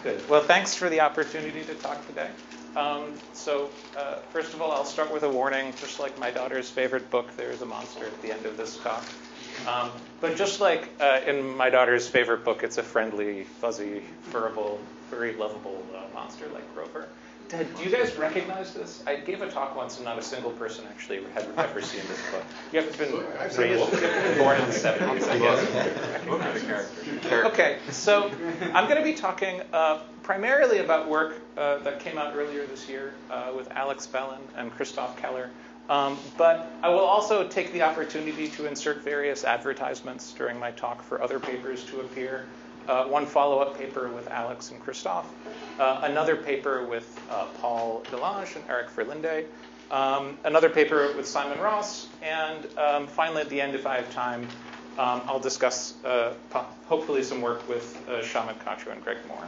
Good. Well, thanks for the opportunity to talk today. First of all, I'll start with a warning. Just like my daughter's favorite book, there is a monster at the end of this talk. But just like in my daughter's favorite book, it's a friendly, fuzzy, furrable, very lovable monster like Grover. Do you guys recognize this? I gave a talk once and not a single person actually had ever seen this book. You have been born in the 70s, I guess. Okay, so I'm going to be talking primarily about work that came out earlier this year with Alex Bellin and Christoph Keller. But I will also take the opportunity to insert various advertisements during my talk for other papers to appear. One follow-up paper with Alex and Christoph, another paper with Paul Delange and Eric Verlinde, another paper with Simon Ross, and finally at the end, if I have time, I'll discuss hopefully some work with Shamit Kachru and Greg Moore,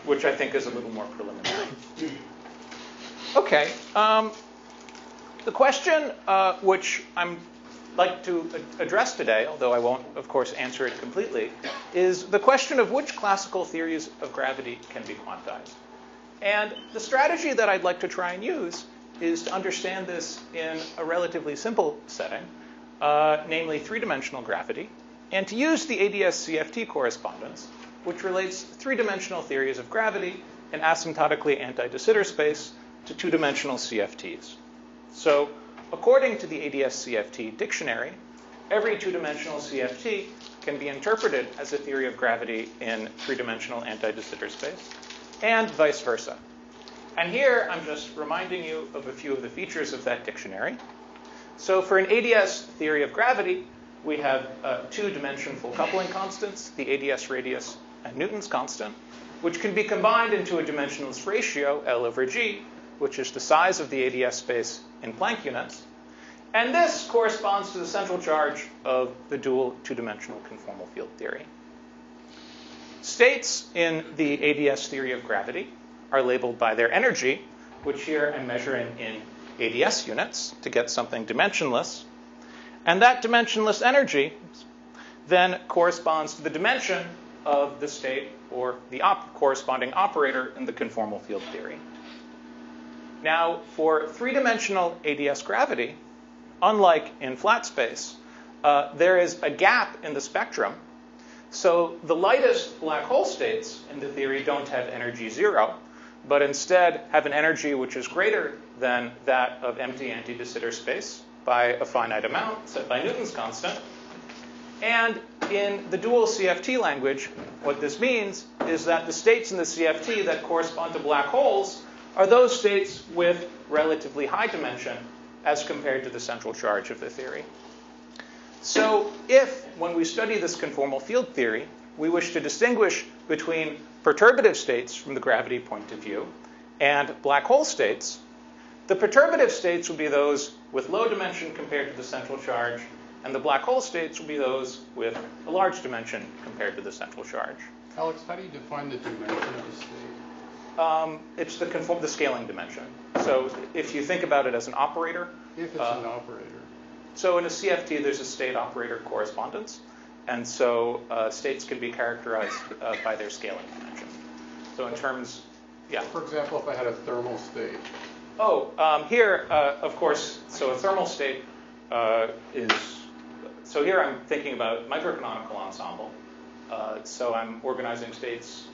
which I think is a little more preliminary. Okay. The question which I'm like to address today, although I won't, of course, answer it completely, is the question of which classical theories of gravity can be quantized. And the strategy that I'd like to try and use is to understand this in a relatively simple setting, namely three-dimensional gravity, and to use the ADS-CFT correspondence, which relates three-dimensional theories of gravity in asymptotically anti-de Sitter space to two-dimensional CFTs. So, according to the ADS-CFT dictionary, every two-dimensional CFT can be interpreted as a theory of gravity in three-dimensional anti-de Sitter space, and vice versa. And here, I'm just reminding you of a few of the features of that dictionary. So for an ADS theory of gravity, we have two-dimension full coupling constants, the ADS radius and Newton's constant, which can be combined into a dimensionless ratio, L over G, which is the size of the ADS space in Planck units. And this corresponds to the central charge of the dual two-dimensional conformal field theory. States in the ADS theory of gravity are labeled by their energy, which here I'm measuring in ADS units to get something dimensionless. And that dimensionless energy then corresponds to the dimension of the state or the corresponding operator in the conformal field theory. Now, for three-dimensional ADS gravity, unlike in flat space, there is a gap in the spectrum. So the lightest black hole states in the theory don't have energy 0, but instead have an energy which is greater than that of empty anti-de Sitter space by a finite amount set by Newton's constant. And in the dual CFT language, what this means is that the states in the CFT that correspond to black holes are those states with relatively high dimension as compared to the central charge of the theory. So if, when we study this conformal field theory, we wish to distinguish between perturbative states from the gravity point of view and black hole states, the perturbative states will be those with low dimension compared to the central charge, and the black hole states will be those with a large dimension compared to the central charge. Alex, how do you define the dimension of the state? It's the scaling dimension. So if you think about it as an operator. If it's an operator. So in a CFT, there's a state operator correspondence. And so states can be characterized by their scaling dimension. So in terms, yeah. For example, if I had a thermal state. Here, of course, so a thermal state is, so here I'm thinking about microcanonical ensemble. So I'm organizing states.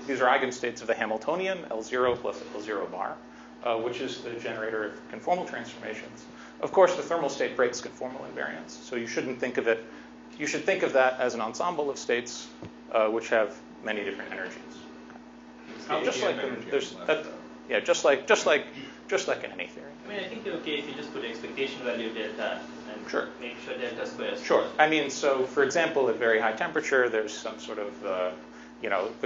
These are eigenstates of the Hamiltonian, L0 plus L0 bar, which is the generator of conformal transformations. Of course, the thermal state breaks conformal invariance, so you shouldn't think of it. You should think of that as an ensemble of states which have many different energies. Just like in any theory. I mean, I think they're okay if you just put expectation value delta and sure. Make sure delta square is sure. I mean, so for example, at very high temperature, there's some sort of the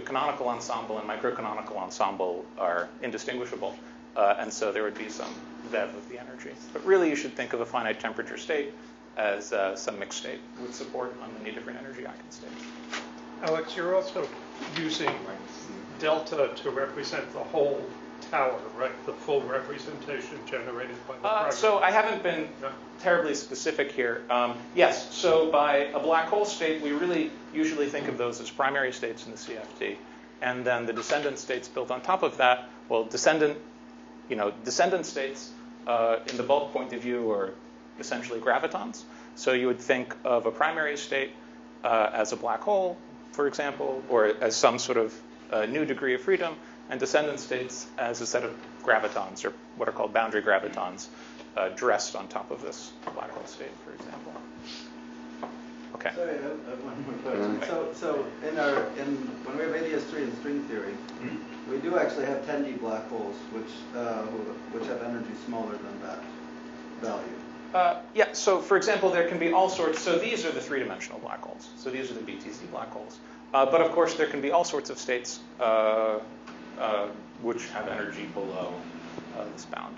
canonical ensemble and microcanonical ensemble are indistinguishable. And so there would be some VEV of the energy. But really, you should think of a finite temperature state as some mixed state with support on many different energy eigenstates. Alex, you're also using delta to represent the whole tower, right? The full representation generated by the primary. So I haven't been terribly specific here. Yes, so by a black hole state, we really usually think of those as primary states in the CFT. And then the descendant states built on top of that, well, descendant states in the bulk point of view are essentially gravitons. So you would think of a primary state as a black hole, for example, or as some sort of new degree of freedom, and descendant states as a set of gravitons, or what are called boundary gravitons, dressed on top of this black hole state, for example. Okay. Sorry, I have one more question. So when we have ADS3 in string theory, we do actually have 10D black holes, which have energy smaller than that value. Yeah, so for example, there can be all sorts. So these are the three-dimensional black holes. So these are the BTC black holes. But of course, there can be all sorts of states which have energy below this bound.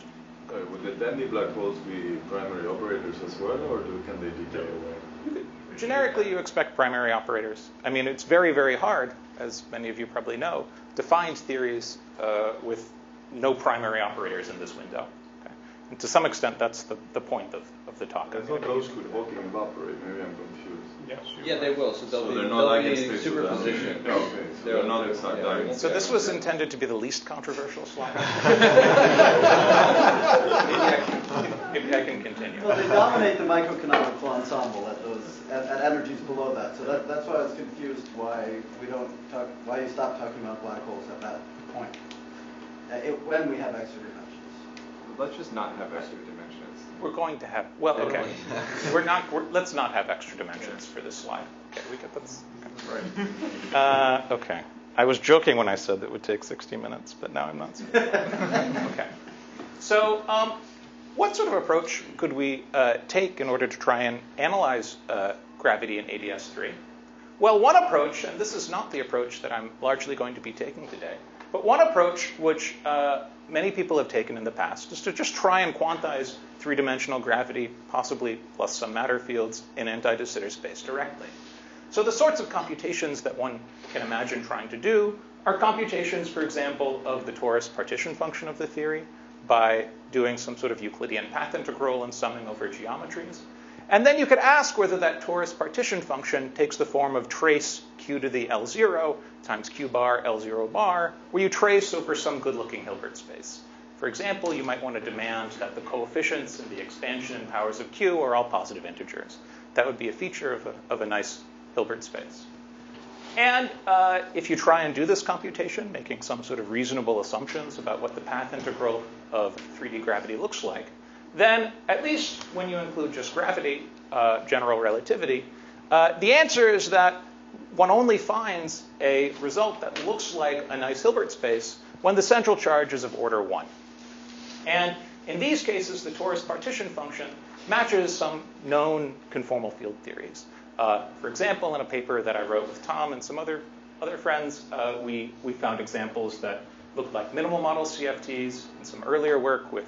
Would the dandy black holes be primary operators as well, or can they decay away? Generically, you expect primary operators. I mean, it's very, very hard, as many of you probably know, to find theories with no primary operators in this window. Okay? And to some extent, that's the point of the talk. I thought those could Hawking evaporate. Maybe I'm confused. Yes, Yeah, they will. So they'll they're be, not they'll be eigenstates in of that. superposition. Yeah, okay. So they're not exact eigenstates. So this was intended to be the least controversial slide. Maybe I can continue. Well, they dominate the microcanonical ensemble at energies below that. So that's why I was confused why you stopped talking about black holes at that point when we have extra dimensions. Let's just not have extra dimensions. We're going to have, well, okay. Let's not have extra dimensions for this slide. Okay, we get this. Okay. Right. Okay. I was joking when I said that it would take 60 minutes, but now I'm not. Okay. So what sort of approach could we take in order to try and analyze gravity in ADS3? Well, one approach, and this is not the approach that I'm largely going to be taking today, but one approach which many people have taken in the past is to just try and quantize three-dimensional gravity, possibly plus some matter fields, in anti-de Sitter space directly. So the sorts of computations that one can imagine trying to do are computations, for example, of the torus partition function of the theory by doing some sort of Euclidean path integral and summing over geometries. And then you could ask whether that torus partition function takes the form of trace q to the L0 times q bar L0 bar, where you trace over some good-looking Hilbert space. For example, you might want to demand that the coefficients and the expansion and powers of q are all positive integers. That would be a feature of a nice Hilbert space. And if you try and do this computation, making some sort of reasonable assumptions about what the path integral of 3D gravity looks like, then at least when you include just gravity, general relativity, the answer is that one only finds a result that looks like a nice Hilbert space when the central charge is of order 1. And in these cases, the torus partition function matches some known conformal field theories. For example, in a paper that I wrote with Tom and some other friends, we found examples that looked like minimal model CFTs. In some earlier work with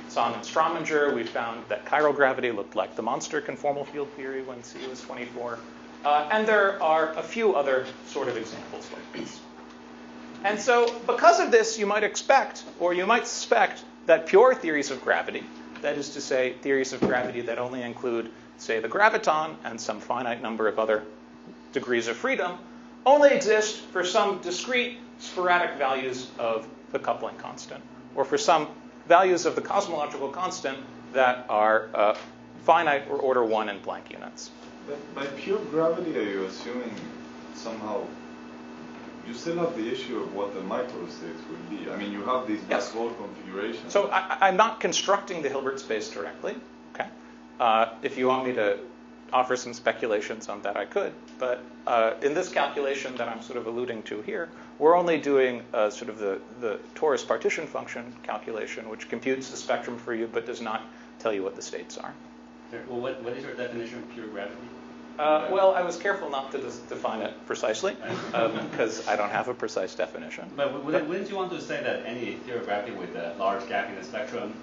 Son and Strominger, we found that chiral gravity looked like the monster conformal field theory when C was 24. And there are a few other sort of examples like this. And so because of this, you might expect, or you might suspect, that pure theories of gravity, that is to say, theories of gravity that only include, say, the graviton and some finite number of other degrees of freedom, only exist for some discrete sporadic values of the coupling constant, or for some values of the cosmological constant that are finite or order 1 in blank units. But by pure gravity, are you assuming somehow you still have the issue of what the microstates would be? I mean, you have these black hole configurations. So I'm not constructing the Hilbert space directly. Okay. If you want me to offer some speculations on that, I could. But in this calculation that I'm sort of alluding to here, we're only doing sort of the torus partition function calculation, which computes the spectrum for you, but does not tell you what the states are. Well, what is your definition of pure gravity? Well, I was careful not to define it precisely, because I don't have a precise definition. But wouldn't you want to say that any theory of gravity with a large gap in the spectrum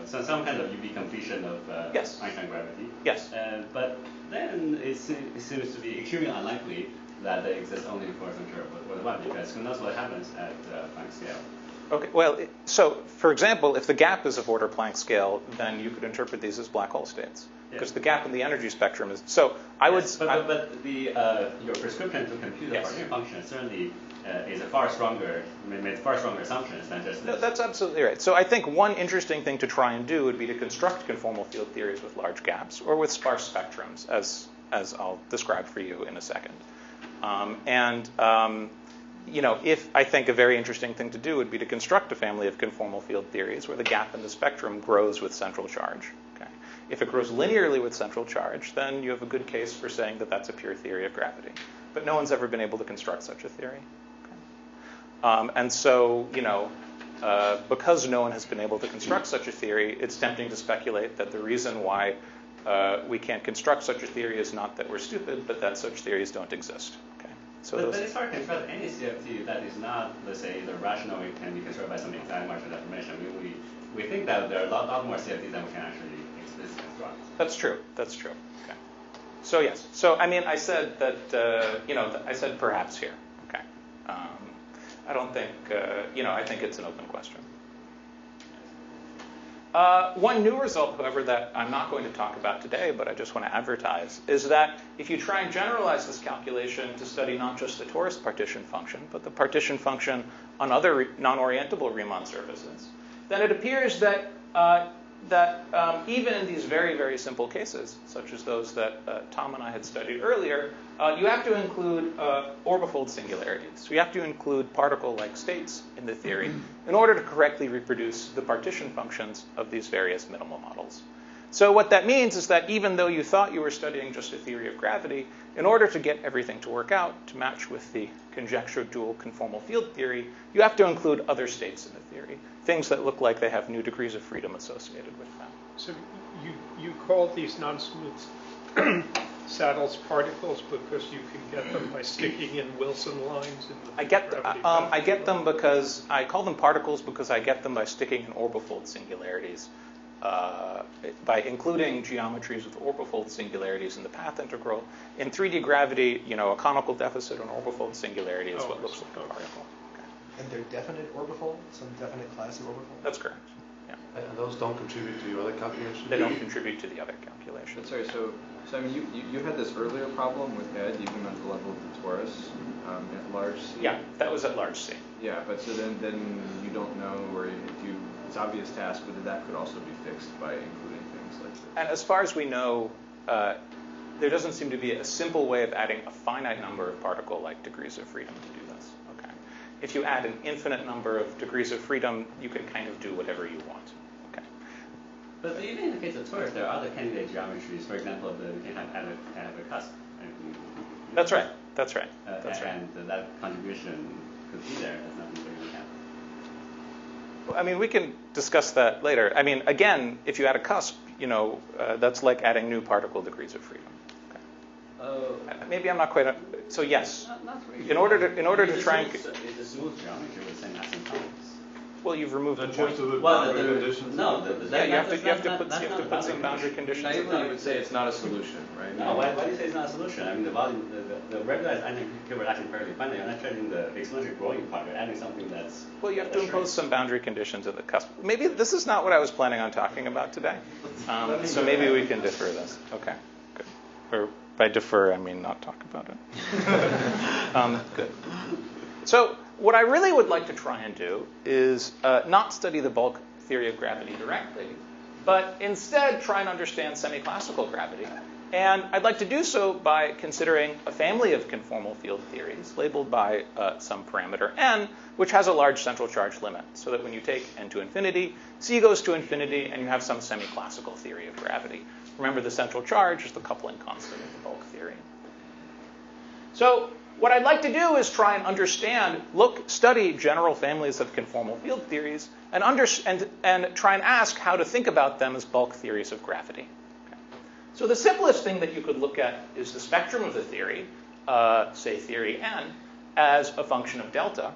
some kind of UV completion of Yes. Einstein gravity. Yes. But then it seems to be extremely unlikely that they exist only for some sort of one, because who knows what happens at Planck scale. Okay, well, so for example, if the gap is of order Planck scale, then you could interpret these as black hole states. Because the gap in the energy spectrum is, so I would... But your prescription to compute the partition function certainly is a far stronger, made far stronger assumptions than just this. No, that's absolutely right. So I think one interesting thing to try and do would be to construct conformal field theories with large gaps or with sparse spectrums, as I'll describe for you in a second. If I think a very interesting thing to do would be to construct a family of conformal field theories where the gap in the spectrum grows with central charge. Okay? If it grows linearly with central charge, then you have a good case for saying that that's a pure theory of gravity. But no one's ever been able to construct such a theory. Okay? Because no one has been able to construct such a theory, it's tempting to speculate that the reason why we can't construct such a theory is not that we're stupid, but that such theories don't exist. Okay? So but it's hard to construct any CFT that is not, let's say, the rational can be constructed by some exact marginal deformation. We think that there are a lot more CFTs than we can actually explicitly construct. That's true. That's true. Okay. So yes. So I mean, I said that I said perhaps here. Okay. I don't think I think it's an open question. One new result, however, that I'm not going to talk about today, but I just want to advertise, is that if you try and generalize this calculation to study not just the torus partition function, but the partition function on other non-orientable Riemann surfaces, then it appears that even in these very, very simple cases, such as those that Tom and I had studied earlier, you have to include orbifold singularities. So you have to include particle-like states in the theory in order to correctly reproduce the partition functions of these various minimal models. So what that means is that even though you thought you were studying just a theory of gravity, in order to get everything to work out, to match with the conjecture dual conformal field theory, you have to include other states in the theory, things that look like they have new degrees of freedom associated with them. So you call these non-smooth saddles particles because you can get them by sticking in Wilson lines in the I get them because I call them particles because I get them by sticking in orbifold singularities. By including geometries with orbifold singularities in the path integral. In 3D gravity, a conical deficit on orbifold singularity is what looks like a particle. Okay. And they're definite orbifolds, some definite class of orbifold? That's correct. Yeah. And those don't contribute to your other calculations? They don't contribute to the other calculations. But sorry, so I mean, you had this earlier problem with ed, even at the level of the torus, at large C. Yeah, that was at large C. Yeah, but so then you don't know, or it's obvious task, but that could also be fixed by including things like this. And as far as we know, there doesn't seem to be a simple way of adding a finite number of particle-like degrees of freedom to do this. Okay. If you add an infinite number of degrees of freedom, you can kind of do whatever you want. Okay. But even in the case of torus, there are other candidate geometries. For example, we can have a cusp. That's right. That's right. That's right. And that contribution could be there. That's nothing we can. I mean, we can discuss that later. I mean, again, if you add a cusp, that's like adding new particle degrees of freedom. Okay. Maybe I'm not quite. So yes. Not really. In order to try and. It's a smooth geometry with the same asymptotics. Well, you've removed the point. You have to put some boundary conditions. Naively, you would say it's not a solution, right? No, why do you say it's not a solution? I mean, the volume, the regularized Einstein are actually fairly finite. You're not changing the exponential growing part. You're adding something that's. Well, you have to impose some boundary conditions at the cusp. Maybe this is not what I was planning on talking about today. So maybe we can defer this. Okay, good. Or by defer, I mean not talk about it. Good. So what I really would like to try and do is not study the bulk theory of gravity directly, but instead try and understand semi-classical gravity. And I'd like to do so by considering a family of conformal field theories labeled by some parameter n, which has a large central charge limit, so that when you take n to infinity, c goes to infinity, and you have some semi-classical theory of gravity. Remember, the central charge is the coupling constant of the bulk theory. So what I'd like to do is try and understand, study general families of conformal field theories, and try and ask how to think about them as bulk theories of gravity. Okay. So the simplest thing that you could look at is the spectrum of the theory, say theory n, as a function of delta.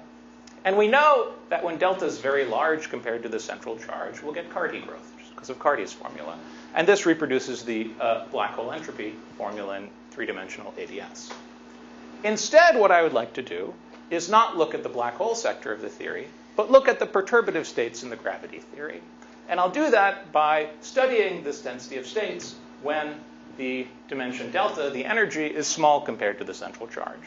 And we know that when delta is very large compared to the central charge, we'll get Carty growth, because of Carty's formula. And this reproduces the black hole entropy formula in three-dimensional ADS. Instead, what I would like to do is not look at the black hole sector of the theory, but look at the perturbative states in the gravity theory. And I'll do that by studying this density of states when the dimension delta, the energy, is small compared to the central charge.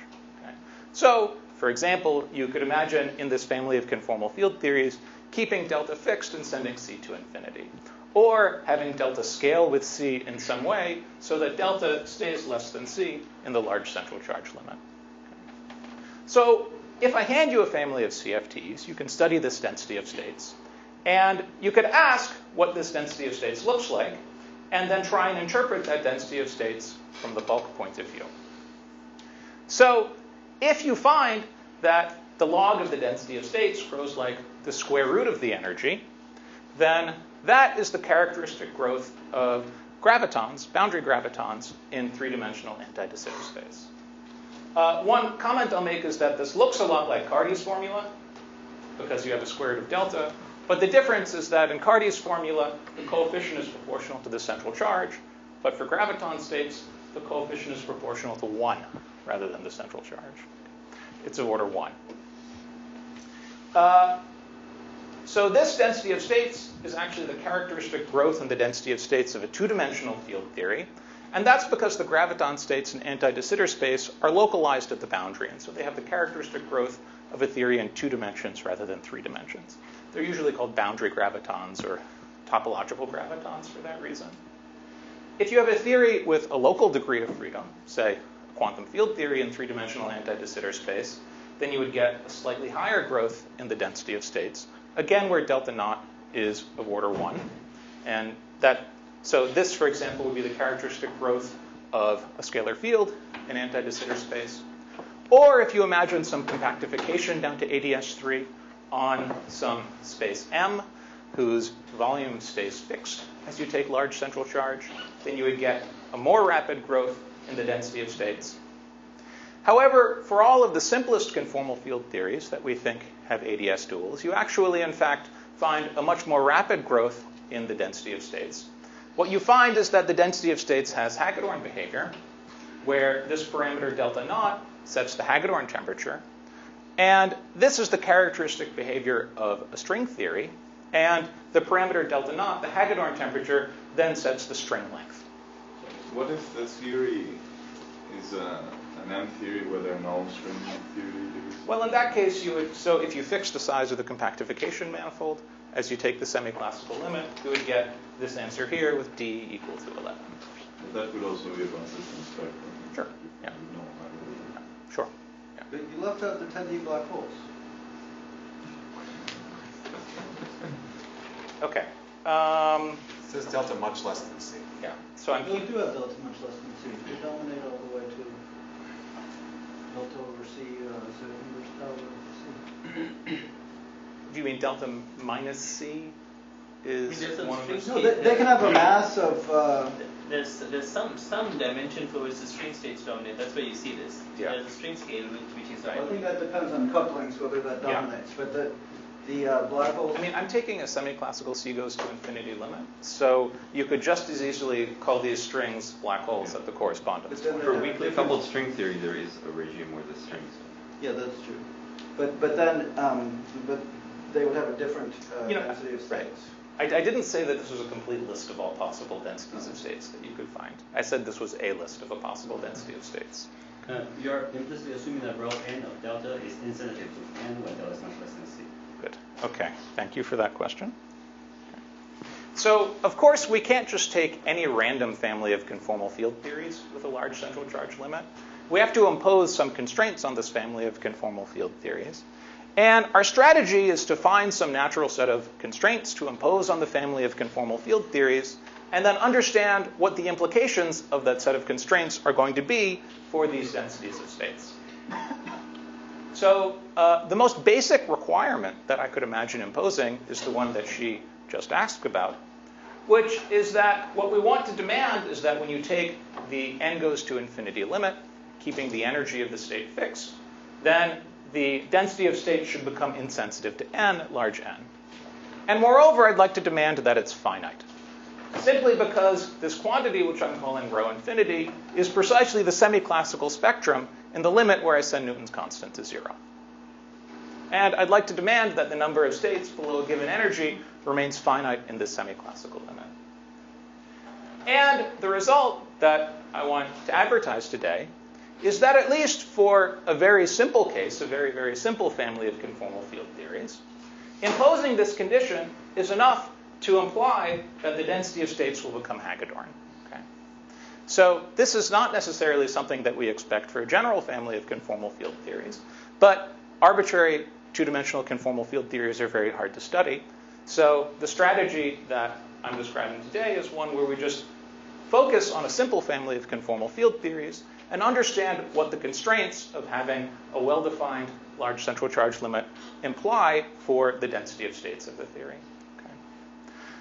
Okay? So, for example, you could imagine in this family of conformal field theories keeping delta fixed and sending C to infinity. Or having delta scale with C in some way so that delta stays less than C in the large central charge limit. Okay. So if I hand you a family of CFTs, you can study this density of states. And you could ask what this density of states looks like, and then try and interpret that density of states from the bulk point of view. So if you find that the log of the density of states grows like the square root of the energy, then that is the characteristic growth of gravitons, boundary gravitons, in three-dimensional anti-de Sitter space. One comment I'll make is that this looks a lot like Carty's formula, because you have a square root of delta. But the difference is that in Carty's formula, the coefficient is proportional to the central charge. But for graviton states, the coefficient is proportional to 1 rather than the central charge. It's of order 1. So this density of states is actually the characteristic growth in the density of states of a two-dimensional field theory. And that's because the graviton states in anti-de Sitter space are localized at the boundary. And so they have the characteristic growth of a theory in 2 dimensions rather than 3 dimensions. They're usually called boundary gravitons or topological gravitons for that reason. If you have a theory with a local degree of freedom, say a quantum field theory in 3-dimensional anti-de Sitter space, then you would get a slightly higher growth in the density of states, again where delta naught is of order 1. And so this, for example, would be the characteristic growth of a scalar field in anti-de Sitter space. Or if you imagine some compactification down to ADS3 on some space M, whose volume stays fixed as you take large central charge, then you would get a more rapid growth in the density of states. However, for all of the simplest conformal field theories that we think have ADS duals, you actually, in fact, find a much more rapid growth in the density of states. What you find is that the density of states has Hagedorn behavior, where this parameter delta naught sets the Hagedorn temperature. And this is the characteristic behavior of a string theory. And the parameter delta naught, the Hagedorn temperature, then sets the string length. What if the theory is an M theory where there are no string theories? Well, in that case, so if you fix the size of the compactification manifold, as you take the semi-classical limit, you would get this answer here with D equal to 11. That would also be a consistent spectrum. Sure. Yeah. Sure. Yeah. But you left out the 10D black holes. Okay. It says delta much less than C. Yeah. So You do have delta much less than C. You dominate all the way to delta over C, so inverse power over C. Do you mean delta minus C is There's some one over string C? No, they can have a mass of. There's some dimension for which the string states dominate. That's where you see this. Yeah. There's a string scale which is right. I think that depends on couplings whether that Yeah. dominates. But the black holes. I mean, I'm taking a semi-classical C goes to infinity limit, so you could just as easily call these strings black holes at the correspondence. But then For they have weakly different- coupled string theory, there is a regime where the strings. Yeah, that's true. But then but they would have a different density of right. states. I didn't say that this was a complete list of all possible densities of states that you could find. I said this was a list of a possible density of states. You're implicitly assuming that rho n of delta is insensitive to n when delta is much less than C. Good. Okay. Thank you for that question. So, of course, we can't just take any random family of conformal field theories with a large central charge limit. We have to impose some constraints on this family of conformal field theories. And our strategy is to find some natural set of constraints to impose on the family of conformal field theories, and then understand what the implications of that set of constraints are going to be for these densities of states. So the most basic requirement that I could imagine imposing is the one that she just asked about, which is that what we want to demand is that when you take the n goes to infinity limit, keeping the energy of the state fixed, then the density of state should become insensitive to n, large n. And moreover, I'd like to demand that it's finite. simply because this quantity, which I'm calling rho infinity, is precisely the semi-classical spectrum in the limit where I send Newton's constant to 0. And I'd like to demand that the number of states below a given energy remains finite in this semi-classical limit. And the result that I want to advertise today is that at least for a very simple case, a very, very simple family of conformal field theories, imposing this condition is enough to imply that the density of states will become Hagedorn. Okay? So this is not necessarily something that we expect for a general family of conformal field theories, but arbitrary two-dimensional conformal field theories are very hard to study. So the strategy that I'm describing today is one where we just focus on a simple family of conformal field theories and understand what the constraints of having a well-defined large central charge limit imply for the density of states of the theory. Okay.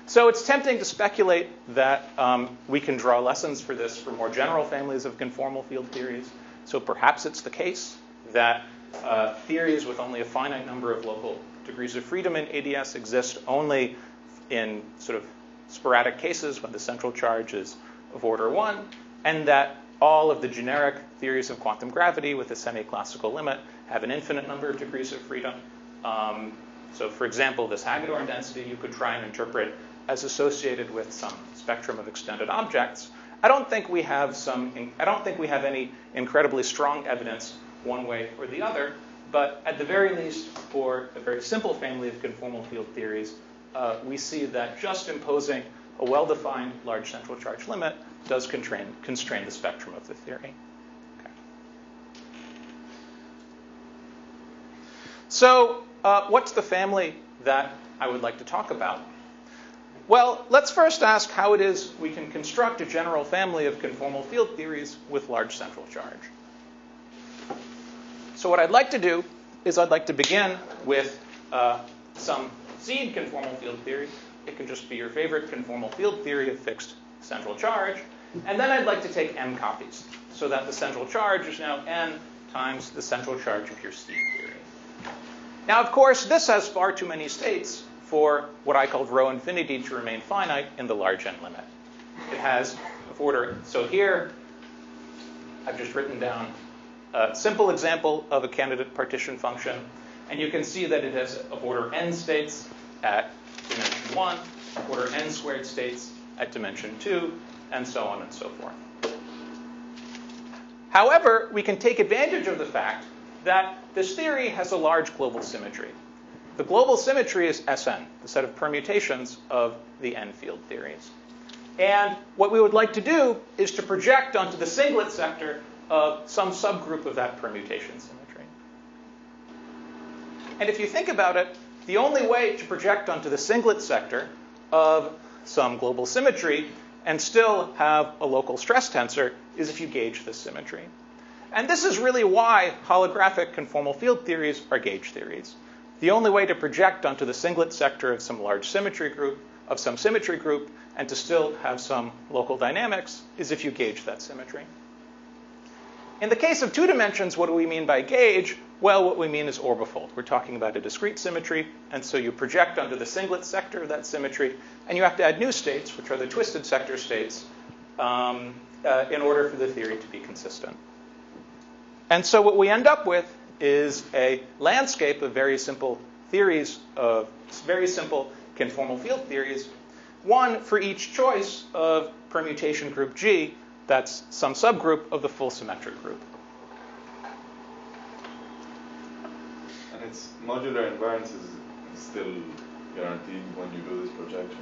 So it's tempting to speculate that we can draw lessons for this for more general families of conformal field theories. So perhaps it's the case that theories with only a finite number of local degrees of freedom in ADS exist only in sort of sporadic cases when the central charge is of order 1, and that all of the generic theories of quantum gravity with a semi-classical limit have an infinite number of degrees of freedom. So for example, this Hagedorn density you could try and interpret as associated with some spectrum of extended objects. I don't think we have any incredibly strong evidence one way or the other, but at the very least, for a very simple family of conformal field theories, we see that just imposing a well-defined large central charge limit does constrain the spectrum of the theory. Okay. So what's the family that I would like to talk about? Well, let's first ask how it is we can construct a general family of conformal field theories with large central charge. So what I'd like to do is I'd like to begin with some seed conformal field theory. It can just be your favorite conformal field theory of fixed central charge. And then I'd like to take m copies so that the central charge is now n times the central charge of your seed theory. Now, of course, this has far too many states for what I called rho infinity to remain finite in the large n limit. It has of order. So here, I've just written down a simple example of a candidate partition function. And you can see that it has of order n states at dimension 1, order n squared states at dimension 2, and so on and so forth. However, we can take advantage of the fact that this theory has a large global symmetry. The global symmetry is Sn, the set of permutations of the n field theories. And what we would like to do is to project onto the singlet sector of some subgroup of that permutation symmetry. And if you think about it, the only way to project onto the singlet sector of some global symmetry and still have a local stress tensor is if you gauge this symmetry. And this is really why holographic conformal field theories are gauge theories. The only way to project onto the singlet sector of some large symmetry group, of some symmetry group, and to still have some local dynamics is if you gauge that symmetry. In the case of 2 dimensions, what do we mean by gauge? Well, what we mean is orbifold. We're talking about a discrete symmetry, and so you project onto the singlet sector of that symmetry, and you have to add new states, which are the twisted sector states, in order for the theory to be consistent. And so what we end up with is a landscape of very simple theories, of very simple conformal field theories, one for each choice of permutation group G, that's some subgroup of the full symmetric group. And its modular invariance is still guaranteed when you do this projection?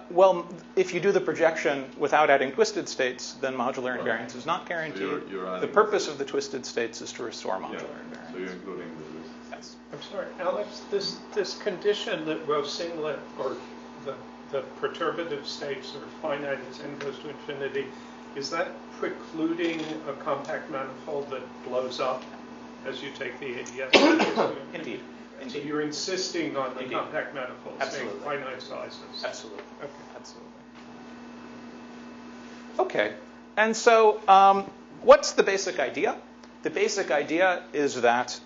Well, if you do the projection without adding twisted states, then modular invariance is not guaranteed. So you're the purpose of the twisted states is to restore modular invariance. So you're including the risks. Yes. I'm sorry, Alex, this condition that rho singlet, or the perturbative states are finite as n goes to infinity, is that precluding a compact manifold that blows up as you take the ADS? Indeed. So you're insisting on the Indeed. compact manifold saying Absolutely. finite sizes. Absolutely. Okay. Absolutely. Okay. And so what's the basic idea? The basic idea is that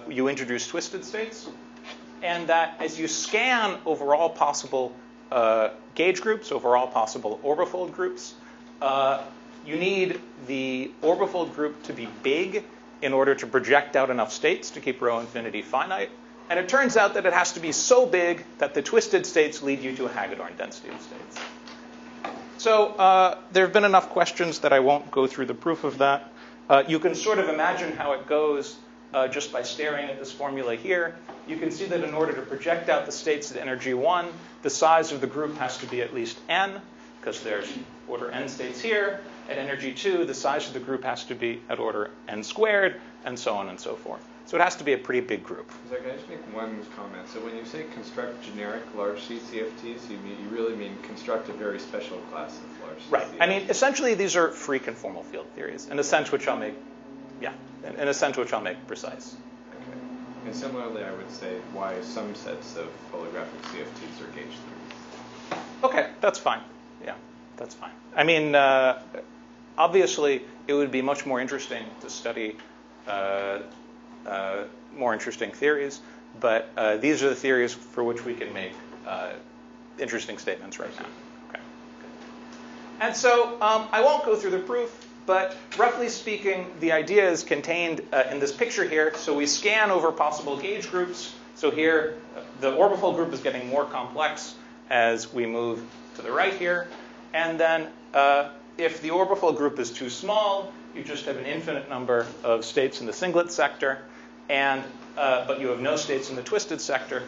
you introduce twisted states, and that as you scan over all possible gauge groups over all possible orbifold groups. You need the orbifold group to be big in order to project out enough states to keep rho infinity finite. And it turns out that it has to be so big that the twisted states lead you to a Hagedorn density of states. So there have been enough questions that I won't go through the proof of that. You can sort of imagine how it goes just by staring at this formula here. You can see that in order to project out the states at energy 1, the size of the group has to be at least n, because there's order n states here. At energy 2, the size of the group has to be at order n squared, and so on and so forth. So it has to be a pretty big group. So can I just make one comment? So when you say construct generic large CCFTs, you really mean construct a very special class of large CCFTs. Right. I mean, essentially, these are free conformal field theories, in a sense which I'll make, precise. Okay. And similarly, I would say why some sets of holographic CFTs are gauge theories. Okay, that's fine. Yeah, that's fine. I mean, obviously, it would be much more interesting to study more interesting theories, but these are the theories for which we can make interesting statements right now. Okay. And so I won't go through the proof, but roughly speaking, the idea is contained in this picture here. So we scan over possible gauge groups. So here, the orbifold group is getting more complex as we move to the right here. And then if the orbifold group is too small, you just have an infinite number of states in the singlet sector, and but you have no states in the twisted sector.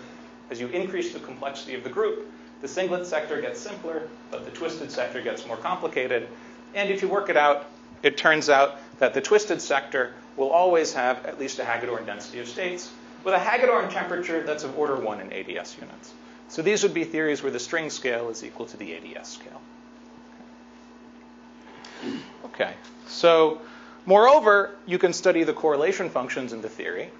As you increase the complexity of the group, the singlet sector gets simpler, but the twisted sector gets more complicated. And if you work it out, it turns out that the twisted sector will always have at least a Hagedorn density of states with a Hagedorn temperature that's of order 1 in ADS units. So these would be theories where the string scale is equal to the ADS scale. Okay, so moreover, you can study the correlation functions in the theory.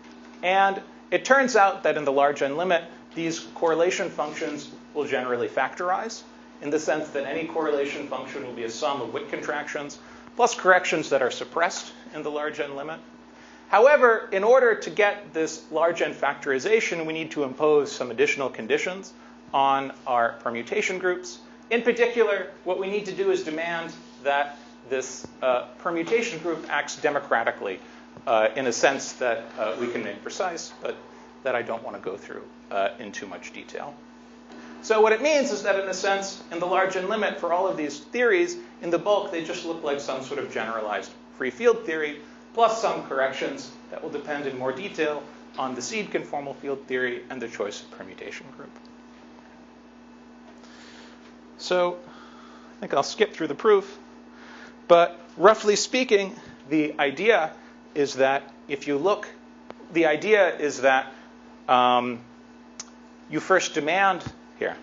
And it turns out that in the large n limit, these correlation functions will generally factorize, in the sense that any correlation function will be a sum of Witt contractions plus corrections that are suppressed in the large n limit. However, in order to get this large n factorization, we need to impose some additional conditions on our permutation groups. In particular, what we need to do is demand that this permutation group acts democratically in a sense that we can make precise, but that I don't want to go through in too much detail. So what it means is that, in a sense, in the large n limit for all of these theories, in the bulk, they just look like some sort of generalized free field theory, plus some corrections that will depend in more detail on the seed conformal field theory and the choice of permutation group. So I think I'll skip through the proof. But roughly speaking, the idea is that if you look, the idea is that you first demand here.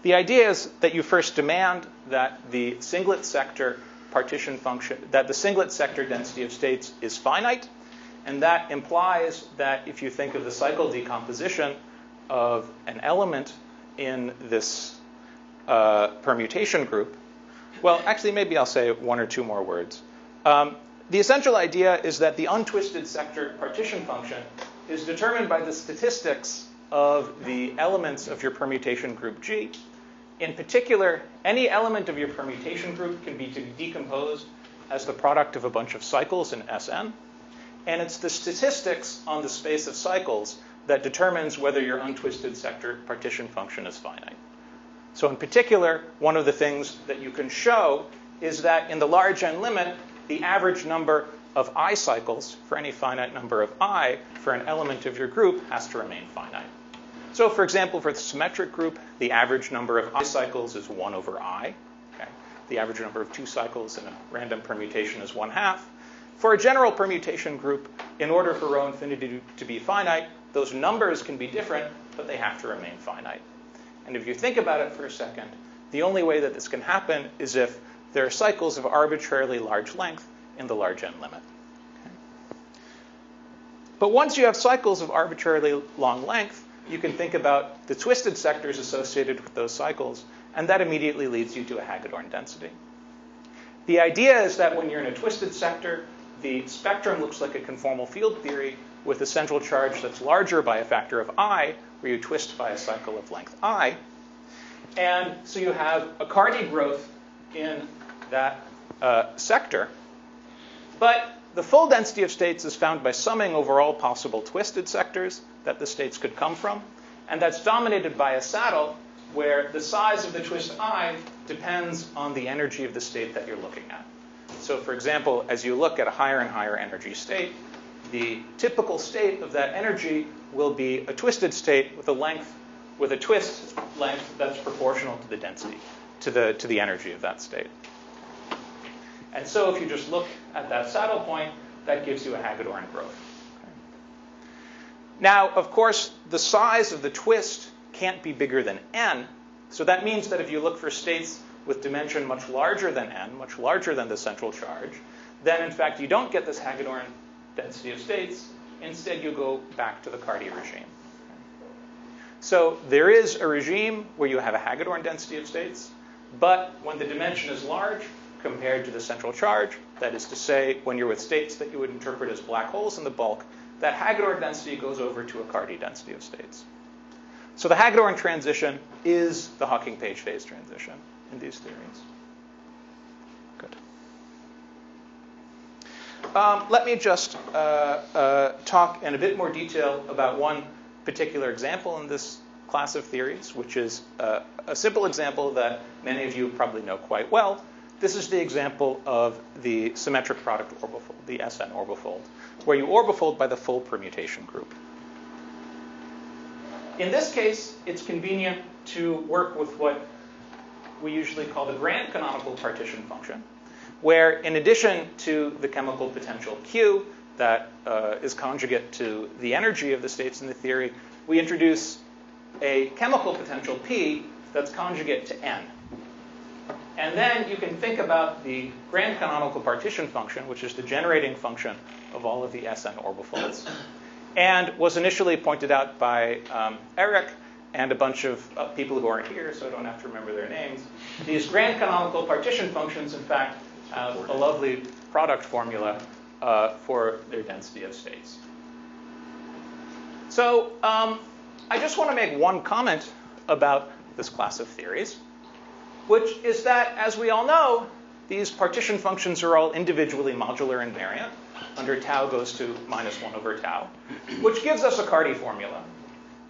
The idea is that you first demand that the singlet sector partition function, that the singlet sector density of states is finite, and that implies that if you think of the cycle decomposition of an element in this permutation group, well, actually, maybe I'll say one or two more words. The essential idea is that the untwisted sector partition function is determined by the statistics of the elements of your permutation group G. In particular, any element of your permutation group can be decomposed as the product of a bunch of cycles in Sn. And it's the statistics on the space of cycles that determines whether your untwisted sector partition function is finite. So in particular, one of the things that you can show is that in the large n limit, the average number of I cycles for any finite number of I for an element of your group has to remain finite. So for example, for the symmetric group, the average number of I cycles is 1 over I. Okay? The average number of 2 cycles in a random permutation is 1/2. For a general permutation group, in order for rho infinity to be finite, those numbers can be different, but they have to remain finite. And if you think about it for a second, the only way that this can happen is if there are cycles of arbitrarily large length in the large n limit. Okay? But once you have cycles of arbitrarily long length, you can think about the twisted sectors associated with those cycles, and that immediately leads you to a Hagedorn density. The idea is that when you're in a twisted sector, the spectrum looks like a conformal field theory with a central charge that's larger by a factor of I, where you twist by a cycle of length I. And so you have a Cardi growth in that sector. But the full density of states is found by summing over all possible twisted sectors that the states could come from. And that's dominated by a saddle where the size of the twist I depends on the energy of the state that you're looking at. So for example, as you look at a higher and higher energy state, the typical state of that energy will be a twisted state with a twist length that's proportional to the density, to the energy of that state. And so if you just look at that saddle point, that gives you a Hagedorn growth. Okay. Now, of course, the size of the twist can't be bigger than n. So that means that if you look for states with dimension much larger than n, much larger than the central charge, then in fact you don't get this Hagedorn density of states. Instead, you go back to the Cardi regime. So there is a regime where you have a Hagedorn density of states, but when the dimension is large compared to the central charge, that is to say, when you're with states that you would interpret as black holes in the bulk, that Hagedorn density goes over to a Cardi density of states. So the Hagedorn transition is the Hawking-Page phase transition in these theories. Good. Let me just talk in a bit more detail about one particular example in this class of theories, which is a simple example that many of you probably know quite well. This is the example of the symmetric product orbifold, the SN orbifold, where you orbifold by the full permutation group. In this case, it's convenient to work with what we usually call the grand canonical partition function, where in addition to the chemical potential Q that is conjugate to the energy of the states in the theory, we introduce a chemical potential P that's conjugate to N. And then you can think about the grand canonical partition function, which is the generating function of all of the SN orbifolds, and was initially pointed out by Eric and a bunch of people who aren't here, so I don't have to remember their names. These grand canonical partition functions, in fact, have a lovely product formula for their density of states. So I just want to make one comment about this class of theories, which is that, as we all know, these partition functions are all individually modular invariant. Under tau goes to -1 over tau, which gives us a Cardi formula.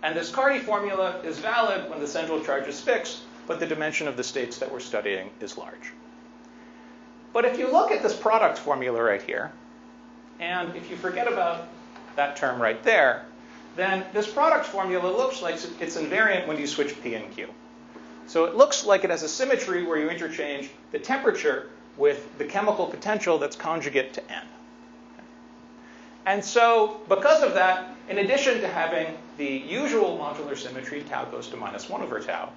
And this Cardi formula is valid when the central charge is fixed, but the dimension of the states that we're studying is large. But if you look at this product formula right here, and if you forget about that term right there, then this product formula looks like it's invariant when you switch P and Q. So it looks like it has a symmetry where you interchange the temperature with the chemical potential that's conjugate to N. And so because of that, in addition to having the usual modular symmetry, tau goes to -1 over tau,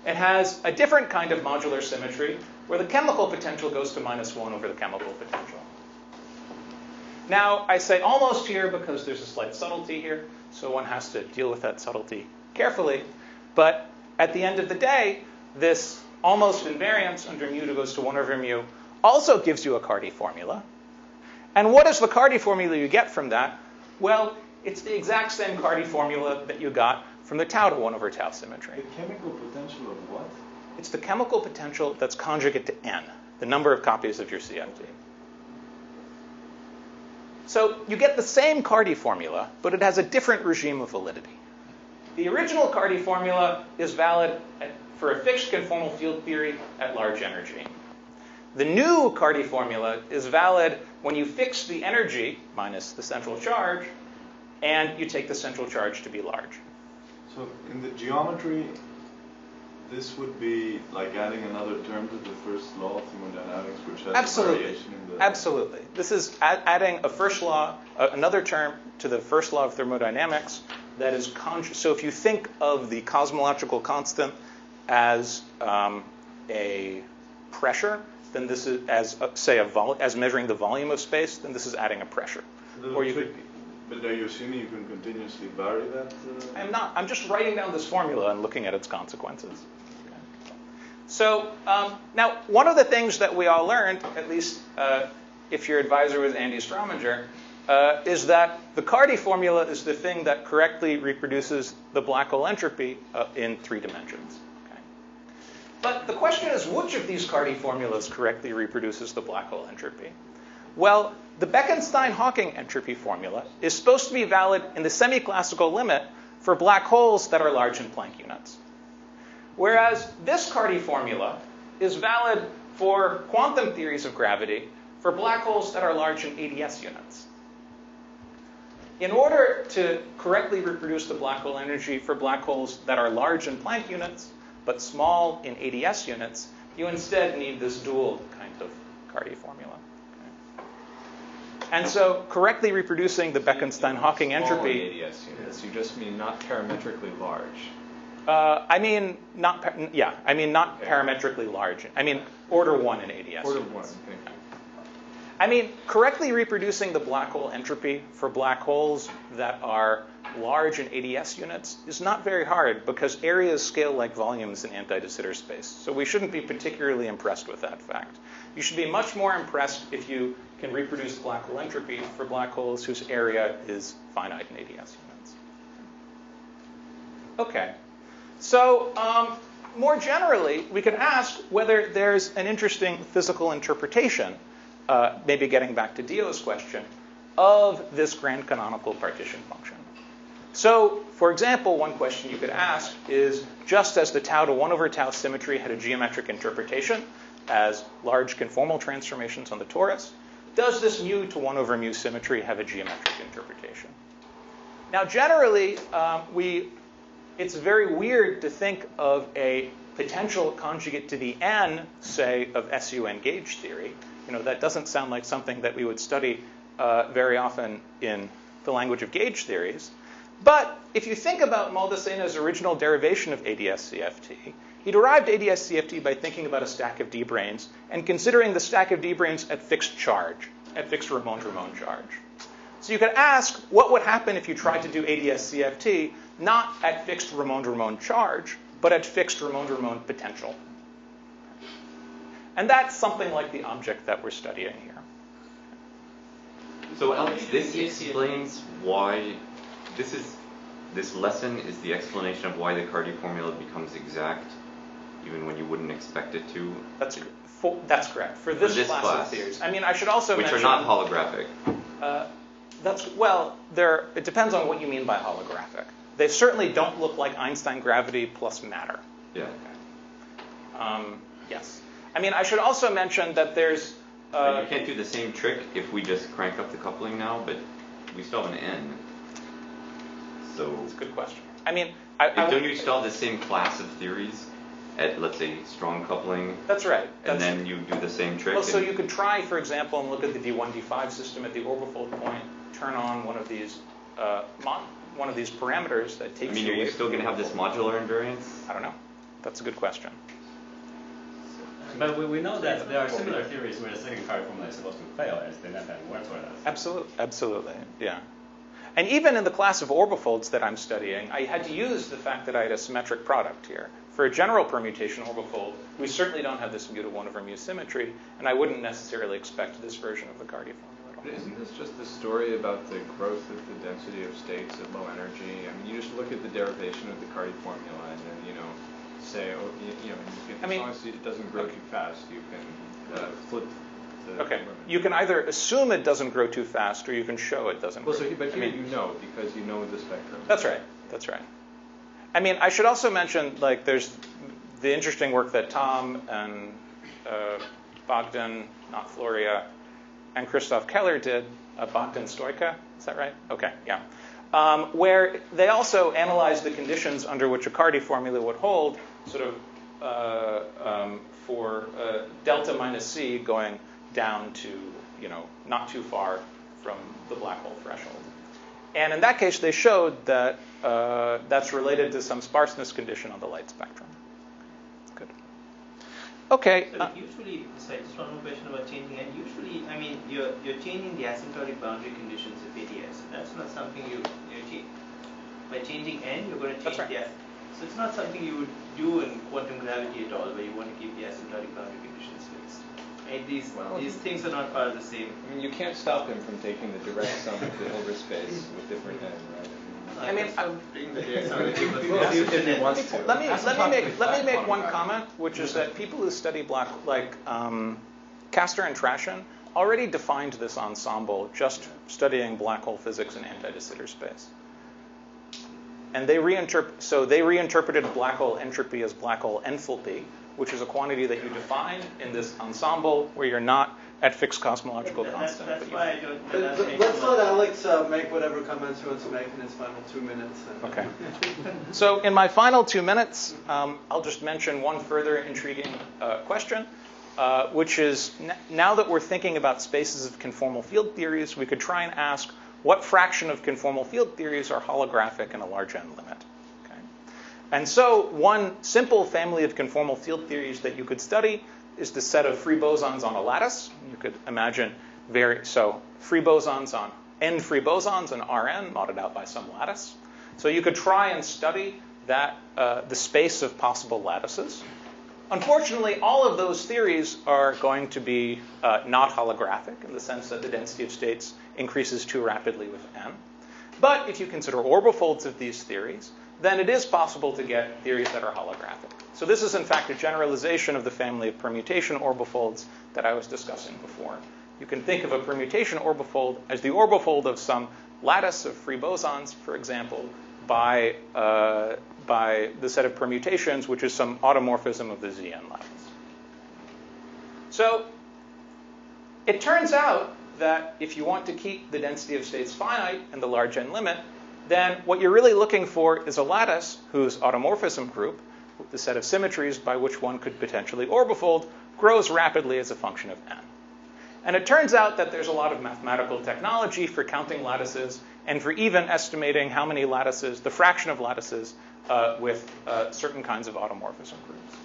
it has a different kind of modular symmetry where the chemical potential goes to -1 over the chemical potential. Now, I say almost here because there's a slight subtlety here, so one has to deal with that subtlety carefully. But at the end of the day, this almost invariance under mu goes to 1 over mu also gives you a Cardi formula. And what is the Cardi formula you get from that? Well, it's the exact same Cardi formula that you got from the tau to 1 over tau symmetry. The chemical potential of what? It's the chemical potential that's conjugate to N, the number of copies of your CFT. So you get the same Cardi formula, but it has a different regime of validity. The original Cardi formula is valid for a fixed conformal field theory at large energy. The new Cardi formula is valid when you fix the energy minus the central charge, and you take the central charge to be large. So in the geometry, this would be like adding another term to the first law of thermodynamics, which has a variation in the... Absolutely. This is adding a first law, another term to the first law of thermodynamics that is so if you think of the cosmological constant as a pressure, then this is as measuring the volume of space, then this is adding a pressure. Or you could. But are you assuming you can continuously vary that? I'm not. I'm just writing down this formula and looking at its consequences. Okay. So now, one of the things that we all learned, at least if your advisor was Andy Strominger, is that the Cardi formula is the thing that correctly reproduces the black hole entropy in 3 dimensions. Okay. But the question is, which of these Carty formulas correctly reproduces the black hole entropy? Well, the Bekenstein-Hawking entropy formula is supposed to be valid in the semi-classical limit for black holes that are large in Planck units. Whereas this Carty formula is valid for quantum theories of gravity for black holes that are large in ADS units. In order to correctly reproduce the black hole energy for black holes that are large in Planck units, but small in ADS units, you instead need this dual kind of Carty formula. Okay. And so correctly reproducing the Bekenstein-Hawking entropy... Small in ADS units, you just mean not parametrically large. I mean not parametrically large. I mean order 1 in ADS. Order units. 1, thank you. I mean, correctly reproducing the black hole entropy for black holes that are large in ADS units is not very hard because areas scale like volumes in anti-de Sitter space. So we shouldn't be particularly impressed with that fact. You should be much more impressed if you can reproduce black hole entropy for black holes whose area is finite in ADS units. Okay. So more generally, we could ask whether there's an interesting physical interpretation, maybe getting back to Dio's question, of this grand canonical partition function. So, for example, one question you could ask is, just as the tau to 1 over tau symmetry had a geometric interpretation as large conformal transformations on the torus, does this mu to 1 over mu symmetry have a geometric interpretation? Now, generally, it's very weird to think of a potential conjugate to the n, say, of SUN gauge theory. That doesn't sound like something that we would study very often in the language of gauge theories. But if you think about Maldaceno's original derivation of ADS-CFT, he derived ADS-CFT by thinking about a stack of d-branes and considering the stack of d-branes at fixed charge, at fixed Ramond-Ramond charge. So you could ask, what would happen if you tried to do ADS-CFT not at fixed Ramond-Ramond charge, but at fixed Ramond-Ramond potential? And that's something like the object that we're studying here. So Alex, this explains why this lesson is the explanation of why the Carty formula becomes exact, even when you wouldn't expect it to. That's correct. For this class of theories. I mean, I should also mention... Which are not holographic. It depends on what you mean by holographic. They certainly don't look like Einstein gravity plus matter. Yeah. Okay. Yes. I mean, I should also mention that there's... you can't do the same trick if we just crank up the coupling now, but we still have an n. So that's a good question. I mean, don't you still have the same class of theories at, let's say, strong coupling? That's right. And then you do the same trick? Well, so you could try, for example, and look at the d1, d5 system at the orbifold point, turn on one of these parameters that takes you away. Are you still going to have this modular invariance? I don't know. That's a good question. But we know that there are similar theories where the second Carty formula is supposed to fail, as the net works for us. Absolutely, yeah. And even in the class of orbifolds that I'm studying, I had to use the fact that I had a symmetric product here. For a general permutation orbifold, we certainly don't have this mu to 1 over mu symmetry, and I wouldn't necessarily expect this version of the Carty formula at all. But isn't this just the story about the growth of the density of states at low energy? I mean, you just look at the derivation of the Carty formula and then, say, as long as it doesn't grow too fast, you can flip the limit. You can either assume it doesn't grow too fast, or you can show it doesn't grow. But here you know, because you know the spectrum. That's right. I mean, I should also mention, there's the interesting work that Tom and Bogdan, not Floria, and Christoph Keller did, Bogdan Stoika, is that right? Okay, yeah. Where they also analyzed the conditions under which a Carty formula would hold, sort of for delta minus c going down to, not too far from the black hole threshold. And in that case, they showed that that's related to some sparseness condition on the light spectrum. Good. Okay. Usually, sorry, just one more question about changing. And usually, I mean, you're changing the asymptotic boundary conditions of ADS. That's not something you change. By changing n, you're going to change the. So it's not something you would do in quantum gravity at all, where you want to keep the asymptotic boundary conditions fixed. Right? These things are not part of the same. I mean, you can't stop him from taking the direct sum of the Hilbert space with different n, right? I mean, bring the universality, but Well, if he wants to. let me make one comment, which is that people who study black, like Castor and Trashin, already defined this ensemble just studying black hole physics and anti-de Sitter space. And they reinterpreted black hole entropy as black hole enthalpy, which is a quantity that you define in this ensemble where you're not at fixed cosmological constant. That's why I don't. Let's let Alex make whatever comments he wants to make in his final 2 minutes. Okay. So in my final 2 minutes, I'll just mention one further intriguing question, which is now that we're thinking about spaces of conformal field theories, we could try and ask what fraction of conformal field theories are holographic in a large N limit. Okay. And so one simple family of conformal field theories that you could study is the set of free bosons on a lattice. You could imagine free bosons on n free bosons and Rn modded out by some lattice. So you could try and study that the space of possible lattices. Unfortunately, all of those theories are going to be not holographic in the sense that the density of states increases too rapidly with n. But if you consider orbifolds of these theories, then it is possible to get theories that are holographic. So this is, in fact, a generalization of the family of permutation orbifolds that I was discussing before. You can think of a permutation orbifold as the orbifold of some lattice of free bosons, for example, by the set of permutations, which is some automorphism of the Zn lattice. So it turns out that if you want to keep the density of states finite in the large N limit, then what you're really looking for is a lattice whose automorphism group, the set of symmetries by which one could potentially orbifold, grows rapidly as a function of n. And it turns out that there's a lot of mathematical technology for counting lattices and for even estimating how many lattices, the fraction of lattices with certain kinds of automorphism groups.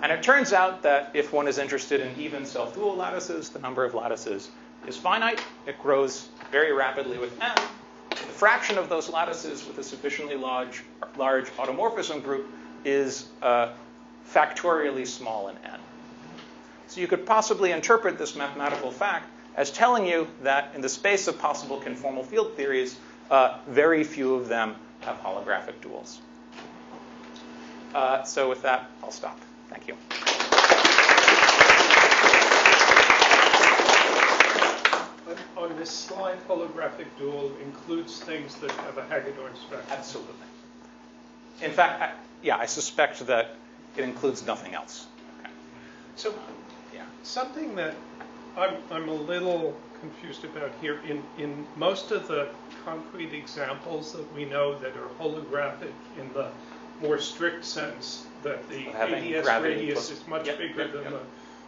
And it turns out that if one is interested in even self-dual lattices, the number of lattices is finite. It grows very rapidly with n. The fraction of those lattices with a sufficiently large automorphism group is factorially small in n. So you could possibly interpret this mathematical fact as telling you that in the space of possible conformal field theories, very few of them have holographic duals. So with that, I'll stop. Thank you. On this slide, holographic dual includes things that have a Hagedorn spectrum. Absolutely. In fact, I suspect that it includes nothing else. Okay. So, something that I'm a little confused about here, in most of the concrete examples that we know that are holographic in the more strict sense, that the ADS radius is much bigger than the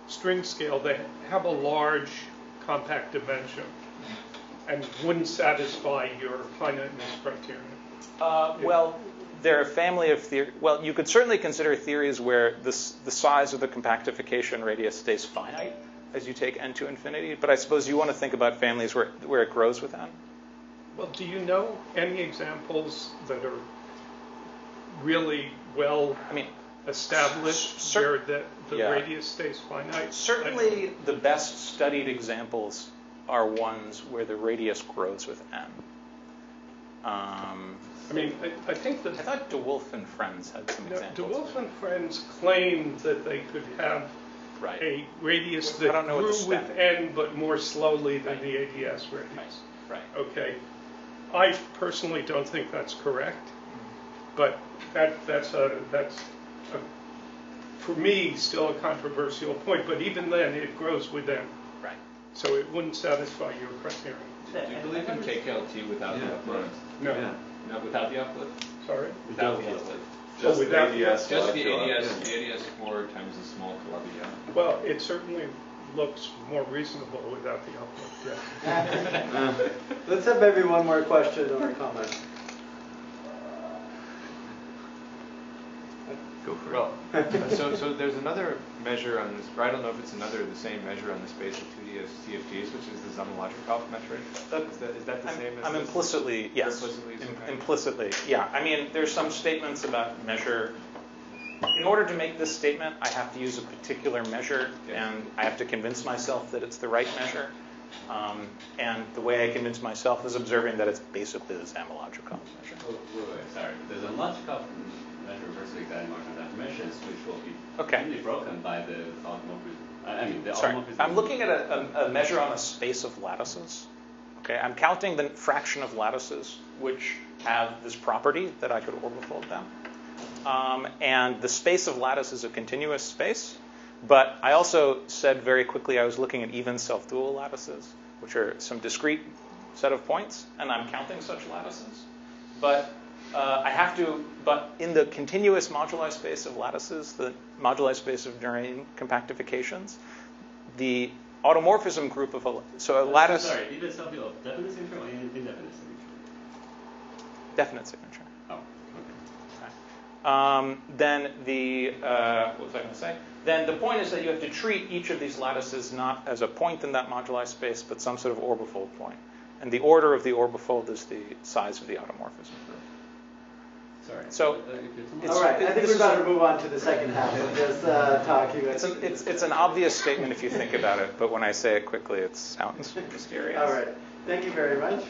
string scale, they have a large compact dimension and wouldn't satisfy your finiteness criterion. Well, there are a family of theories. Well, you could certainly consider theories where the size of the compactification radius stays finite as you take n to infinity. But I suppose you want to think about families where it grows with n. Well, do you know any examples that are really well established where the radius stays finite? Certainly the best studied examples are ones where the radius grows with n. I think that... I thought DeWolf and friends had some examples. DeWolf and friends claimed that they could have a radius that grew with n but more slowly than the ADS radius. Right. Okay. I personally don't think that's correct, but that's for me still a controversial point. But even then, it grows with n. Right. So it wouldn't satisfy your criterion. Do you believe in KKLT without the uplift? No. Yeah. No, without the uplift? Sorry? Without the uplift. Just the ADS. Just the ADS 4 times the small Columbia. Well, it certainly looks more reasonable without the uplift, yeah. Let's have maybe one more question or comment. Go for it. So there's another measure on this, or I don't know if it's the same measure on the space of 2D as CFTs, which is the Zamolodchikov metric. Is that the same as this? Implicitly, yes. Implicitly, yeah. I mean, there's some statements about measure. In order to make this statement, I have to use a particular measure, and I have to convince myself that it's the right measure. And the way I convinced myself is observing that it's basically the same logical measure. Oh, wait, sorry. There's a logical measure versus exact Markov deformations, which will be really broken by the automorphism. I mean, the automorphism. I'm looking at a measure on a space of lattices. Okay, I'm counting the fraction of lattices which have this property that I could orbifold them. And the space of lattice is a continuous space. But I also said very quickly I was looking at even self-dual lattices, which are some discrete set of points, and I'm counting such lattices. But but in the continuous moduli space of lattices, the moduli space of Nurian compactifications, the automorphism group of a lattice. Sorry, even self-dual, definite signature or indefinite signature? Definite signature. Oh, okay. Then what was I going to say? Then the point is that you have to treat each of these lattices not as a point in that moduli space, but some sort of orbifold point. And the order of the orbifold is the size of the automorphism group. Sorry. So, all right. I think we're about to move on to the second half of this talk. It's an obvious statement if you think about it, but when I say it quickly, it sounds mysterious. All right. Thank you very much.